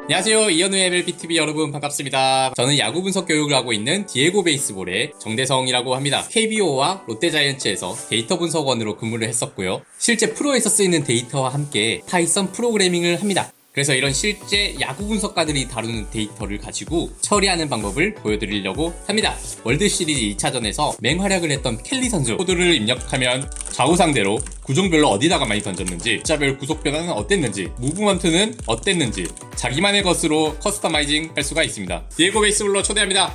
안녕하세요. 이현우의 MLBTV 여러분 반갑습니다. 저는 야구 분석 교육을 하고 있는 디에고 베이스볼의 정대성이라고 합니다. KBO와 롯데자이언츠에서 데이터 분석원으로 근무를 했었고요. 실제 프로에서 쓰이는 데이터와 함께 파이썬 프로그래밍을 합니다. 그래서 이런 실제 야구 분석가들이 다루는 데이터를 가지고 처리하는 방법을 보여드리려고 합니다. 월드시리즈 2차전에서 맹활약을 했던 켈리 선수 코드를 입력하면 좌우 상대로 구종별로 어디다가 많이 던졌는지, 숫자별 구속 변화는 어땠는지, 무브먼트는 어땠는지 자기만의 것으로 커스터마이징 할 수가 있습니다. 디에고 베이스볼로 초대합니다.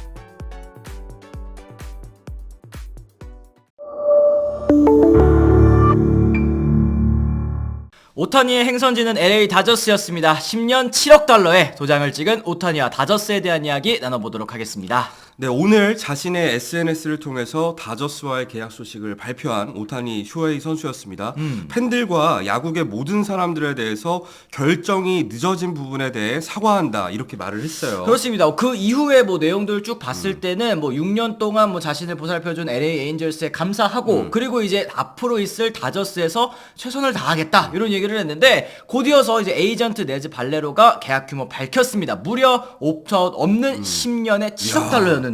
오타니의 행선지는 LA 다저스였습니다. 10년 7억 달러에 도장을 찍은 오타니와 다저스에 대한 이야기 나눠보도록 하겠습니다. 네, 오늘 자신의 SNS를 통해서 다저스와의 계약 소식을 발표한 오타니 쇼헤이 선수였습니다. 팬들과 야구계 모든 사람들에 대해서 결정이 늦어진 부분에 대해 사과한다 이렇게 말을 했어요. 그렇습니다. 그 이후에 내용들 쭉 봤을 때는 6년 동안 자신을 보살펴준 LA 에인절스에 감사하고 그리고 이제 앞으로 있을 다저스에서 최선을 다하겠다 이런 얘기를 했는데 곧이어서 이제 에이전트 네즈 발레로가 계약 규모 밝혔습니다. 무려 옵션 없는 10년에 7억 달러였는데요.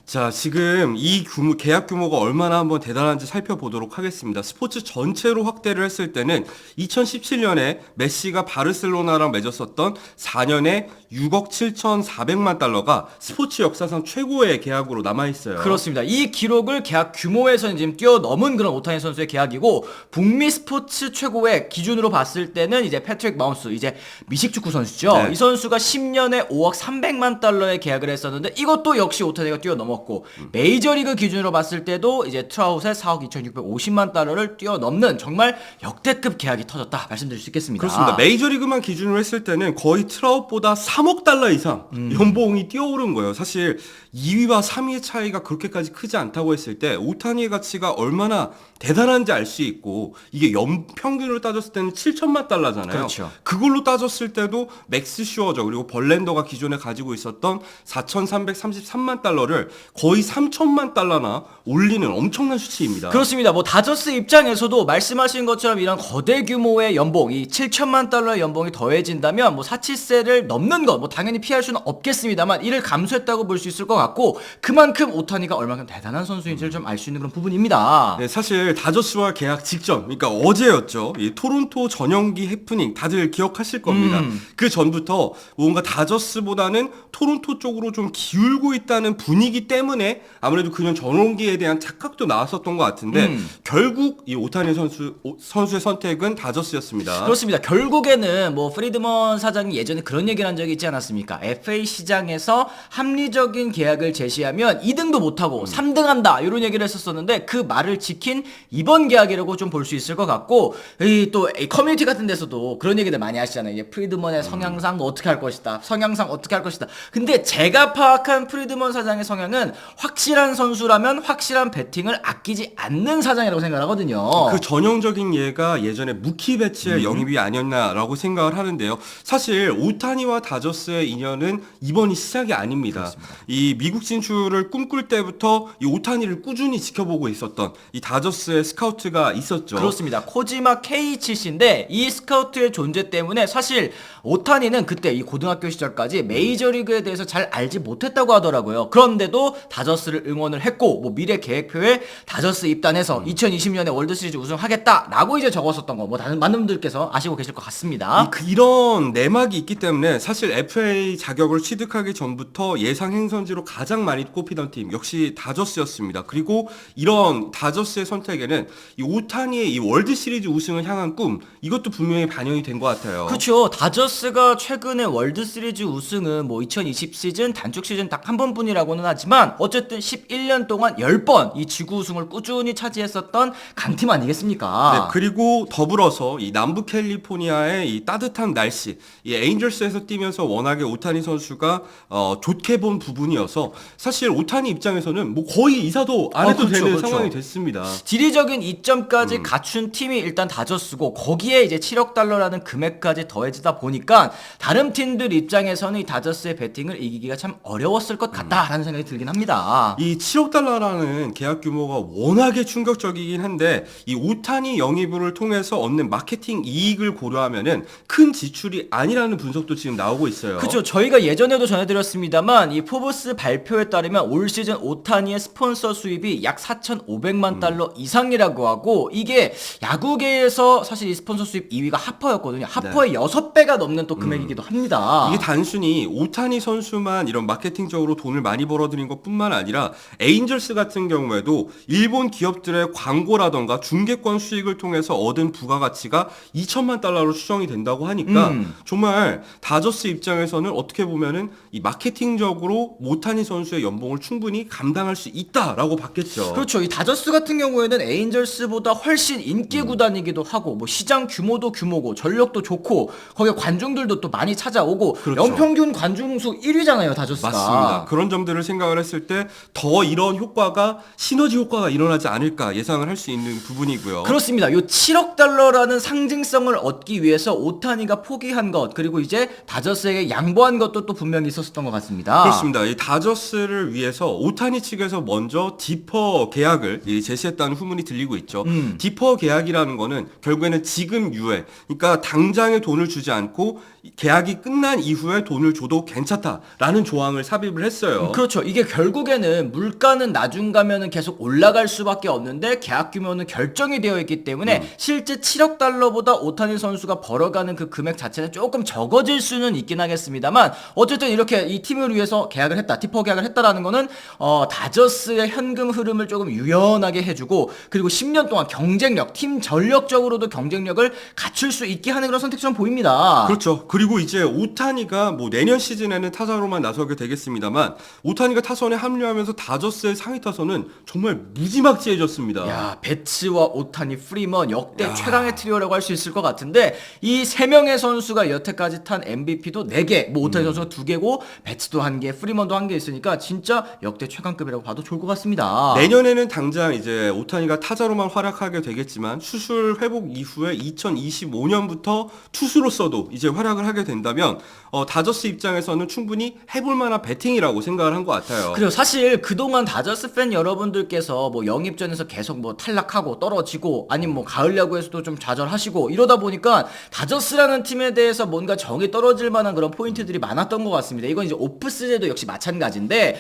자, 지금 이 계약 규모가 얼마나 한번 대단한지 살펴보도록 하겠습니다. 스포츠 전체로 확대를 했을 때는 2017년에 메시가 바르셀로나랑 맺었었던 4년에 6억 7,400만 달러가 스포츠 역사상 최고의 계약으로 남아있어요. 그렇습니다. 이 기록을 계약 규모에서는 지금 뛰어넘은 그런 오타니 선수의 계약이고, 북미 스포츠 최고의 기준으로 봤을 때는 이제 패트릭 마운스, 이제 미식축구 선수죠. 네. 이 선수가 10년에 5억 300만 달러의 계약을 했었는데 이것도 역시 오타니가 뛰어넘었고, 메이저리그 기준으로 봤을 때도 이제 트라웃의 4억 2,650만 달러를 뛰어넘는 정말 역대급 계약이 터졌다 말씀드릴 수 있겠습니다. 그렇습니다. 메이저리그만 기준으로 했을 때는 거의 트라웃보다 3억 달러 이상 연봉이 뛰어오른 거예요. 사실 2위와 3위의 차이가 그렇게까지 크지 않다고 했을 때 오타니의 가치가 얼마나 대단한지 알 수 있고, 이게 연평균으로 따졌을 때는 7천만 달러잖아요. 그렇죠. 그걸로 따졌을 때도 맥스 슈어저 그리고 벌랜더가 기존에 가지고 있었던 4,333만 달러를 거의 3천만 달러나 올리는 엄청난 수치입니다. 그렇습니다. 다저스 입장에서도 말씀하신 것처럼 이런 거대 규모의 연봉, 이 7천만 달러의 연봉이 더해진다면 사치세를 넘는 것, 당연히 피할 수는 없겠습니다만 이를 감수했다고 볼 수 있을 것 같고, 그만큼 오타니가 얼마큼 대단한 선수인지를 좀 알 수 있는 그런 부분입니다. 네, 사실 다저스와 계약 직전, 그러니까 어제였죠. 이 토론토 전용기 해프닝 다들 기억하실 겁니다. 그 전부터 뭔가 다저스보다는 토론토 쪽으로 좀 기울고 있다는 분위기 때문에 아무래도 그냥 전용기에 대한 착각도 나왔었던 것 같은데 결국 이 오타니 선수의 선택은 다저스였습니다. 그렇습니다. 결국에는 프리드먼 사장이 예전에 그런 얘기를 한 적이 있지 않았습니까? FA 시장에서 합리적인 계약을 제시하면 2등도 못하고 3등한다 이런 얘기를 했었었는데, 그 말을 지킨 이번 계약이라고 좀 볼 수 있을 것 같고, 또 커뮤니티 같은 데서도 그런 얘기들 많이 하시잖아요. 이제 프리드먼의 성향상 어떻게 할 것이다, 성향상 어떻게 할 것이다. 근데 제가 파악한 프리드먼 사장의 성향은 확실한 선수라면 확실한 배팅을 아끼지 않는 사장이라고 생각하거든요. 그 전형적인 예가 예전에 무키 배츠의 영입이 아니었나라고 생각을 하는데요. 사실 오타니와 다저스의 인연은 이번이 시작이 아닙니다. 그렇습니다. 이 미국 진출을 꿈꿀 때부터 이 오타니를 꾸준히 지켜보고 있었던 이 다저스의 스카우트가 있었죠. 그렇습니다. 코지마 K7씨인데 이 스카우트의 존재 때문에 사실 오타니는 그때 이 고등학교 시절까지 메이저리그에 대해서 잘 알지 못했다고 하더라고요. 그런데도 다저스를 응원을 했고, 미래 계획표에 다저스 입단해서 2020년에 월드시리즈 우승하겠다라고 이제 적었었던 거 다른 많은 분들께서 아시고 계실 것 같습니다. 이런 내막이 있기 때문에 사실 FA 자격을 취득하기 전부터 예상 행선지로 가장 많이 꼽히던 팀 역시 다저스였습니다. 그리고 이런 다저스의 선택에는 이 오타니의 이 월드 시리즈 우승을 향한 꿈, 이것도 분명히 반영이 된 것 같아요. 그렇죠. 다저스가 최근에 월드 시리즈 우승은 2020 시즌 단축 시즌 딱 한 번뿐이라고는 하지만 어쨌든 11년 동안 10번 이 지구 우승을 꾸준히 차지했었던 강팀 아니겠습니까? 네, 그리고 더불어서 이 남부 캘리포니아의 이 따뜻한 날씨, 이 에인절스에서 뛰면서 워낙에 오타니 선수가 좋게 본 부분이어서 사실 오타니 입장에서는 거의 이사도 안 해도 그렇죠, 되는 그렇죠. 상황이 됐습니다. 지리적인 이점까지 갖춘 팀이 일단 다저스고, 거기에 이제 7억 달러라는 금액까지 더해지다 보니까 다른 팀들 입장에서는 이 다저스의 배팅을 이기기가 참 어려웠을 것 같다라는 생각이 들긴 보이긴 합니다. 이 7억 달러라는 계약 규모가 워낙에 충격적이긴 한데 이 오타니 영입을 통해서 얻는 마케팅 이익을 고려하면은 큰 지출이 아니라는 분석도 지금 나오고 있어요. 그렇죠. 저희가 예전에도 전해드렸습니다만 이 포브스 발표에 따르면 올 시즌 오타니의 스폰서 수입이 약 4,500만 달러 이상이라고 하고 이게 야구계에서 사실 이 스폰서 수입 2위가 하퍼였거든요. 하퍼의 6배가 넘는 또 금액이기도 합니다. 이게 단순히 오타니 선수만 이런 마케팅적으로 돈을 많이 벌어들인 것뿐만 아니라 에인절스 같은 경우에도 일본 기업들의 광고라던가 중개권 수익을 통해서 얻은 부가가치가 2천만 달러로 추정이 된다고 하니까 정말 다저스 입장에서는 어떻게 보면은 이 마케팅적으로 오타니 선수의 연봉을 충분히 감당할 수 있다라고 봤겠죠. 그렇죠. 이 다저스 같은 경우에는 에인절스보다 훨씬 인기 구단이기도 하고 뭐 시장 규모도 규모고 전력도 좋고 거기에 관중들도 또 많이 찾아오고 그렇죠. 연평균 관중수 1위잖아요, 다저스가. 맞습니다. 그런 점들을 생각을 했을 때 더 이런 효과가 시너지 효과가 일어나지 않을까 예상을 할 수 있는 부분이고요. 그렇습니다. 요 7억 달러라는 상징성을 얻기 위해서 오타니가 포기한 것 그리고 이제 다저스에게 양보한 것도 또 분명히 있었던 것 같습니다. 그렇습니다. 이 다저스를 위해서 오타니 측에서 먼저 디퍼 계약을 제시했다는 후문이 들리고 있죠. 디퍼 계약이라는 거는 결국에는 지금 유예, 그러니까 당장에 돈을 주지 않고 계약이 끝난 이후에 돈을 줘도 괜찮다라는 조항을 삽입을 했어요. 그렇죠. 이게 결국에는 물가는 나중 가면은 계속 올라갈 수밖에 없는데 계약 규모는 결정이 되어 있기 때문에 실제 7억 달러보다 오타니 선수가 벌어가는 그 금액 자체는 조금 적어질 수는 있긴 하겠습니다만 어쨌든 이렇게 이 팀을 위해서 계약을 했다, 디퍼 계약을 했다라는 거는 다저스의 현금 흐름을 조금 유연하게 해주고 그리고 10년 동안 경쟁력, 팀 전력적으로도 경쟁력을 갖출 수 있게 하는 그런 선택처럼 보입니다. 그렇죠. 그리고 이제 오타니가 뭐 내년 시즌에는 타자로만 나서게 되겠습니다만 오타니가 타선에 합류하면서 다저스의 상위 타선은 정말 무지막지해졌습니다. 야, 배츠와 오타니, 프리먼 역대 최강의 트리오라고 할 수 있을 것 같은데 이 세 명의 선수가 여태까지 탄 MVP도 4개, 뭐 오타니 선수가 2개고 배츠도 1개, 프리먼도 1개 있으니까 진짜 역대 최강급이라고 봐도 좋을 것 같습니다. 내년에는 당장 이제 오타니가 타자로만 활약하게 되겠지만 수술 회복 이후에 2025년부터 투수로서도 이제 활약을 하게 된다면 다저스 입장에서는 충분히 해볼 만한 배팅이라고 생각을 한 것 같아요. 그리고 사실 그동안 다저스 팬 여러분들께서 뭐 영입전에서 계속 뭐 탈락하고 떨어지고 아니면 뭐 가을 야구에서도 좀 좌절하시고 이러다 보니까 다저스라는 팀에 대해서 뭔가 정이 떨어질 만한 그런 포인트들이 많았던 것 같습니다. 이건 이제 오프 시즌도 역시 마찬가지인데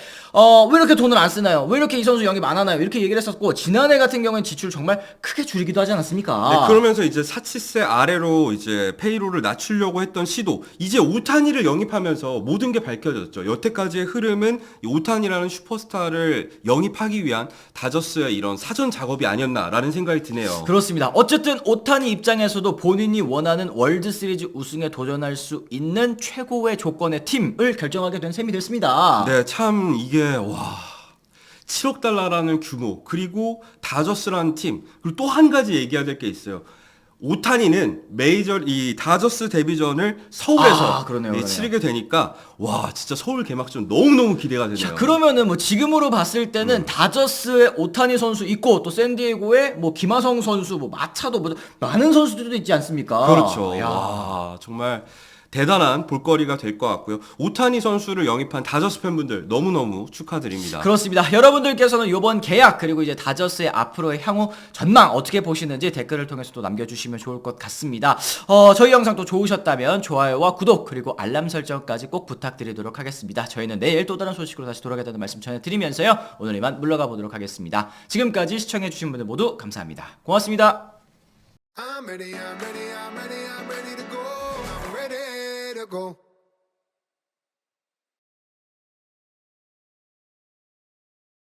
왜 이렇게 돈을 안 쓰나요? 왜 이렇게 이 선수 영입 안 하나요? 이렇게 얘기를 했었고 지난해 같은 경우엔 지출 정말 크게 줄이기도 하지 않았습니까? 네, 그러면서 이제 사치세 아래로 이제 페이로를 낮추려고 했던 시도, 이제 오타니를 영입하면서 모든 게 밝혀졌죠. 여태까지의 흐름은 이 오타니라는 슈퍼스타를 영입하기 위한 다저스의 이런 사전 작업이 아니었나라는 생각이 드네요. 그렇습니다. 어쨌든 오타니 입장에서도 본인이 원하는 월드 시리즈 우승에 도전할 수 있는 최고의 조건의 팀을 결정하게 된 셈이 됐습니다. 네, 참 이게 7억 달러라는 규모, 그리고 다저스라는 팀, 그리고 또 한 가지 얘기해야 될 게 있어요. 오타니는 이 다저스 데뷔전을 서울에서 그러네요. 치르게 되니까 진짜 서울 개막전 너무너무 기대가 되네요. 자, 그러면은 뭐 지금으로 봤을 때는 다저스의 오타니 선수 있고 또 샌디에고의 뭐 김하성 선수, 뭐 마차도 뭐 많은 선수들도 있지 않습니까? 그렇죠. 야. 정말 대단한 볼거리가 될 것 같고요. 오타니 선수를 영입한 다저스 팬분들 너무너무 축하드립니다. 그렇습니다. 여러분들께서는 이번 계약 그리고 이제 다저스의 앞으로의 향후 전망 어떻게 보시는지 댓글을 통해서 또 남겨주시면 좋을 것 같습니다. 저희 영상 또 좋으셨다면 좋아요와 구독 그리고 알람 설정까지 꼭 부탁드리도록 하겠습니다. 저희는 내일 또 다른 소식으로 다시 돌아가겠다는 말씀 전해드리면서요. 오늘 이만 물러가 보도록 하겠습니다. 지금까지 시청해주신 분들 모두 감사합니다. 고맙습니다. I'm ready to go. I'm ready to go.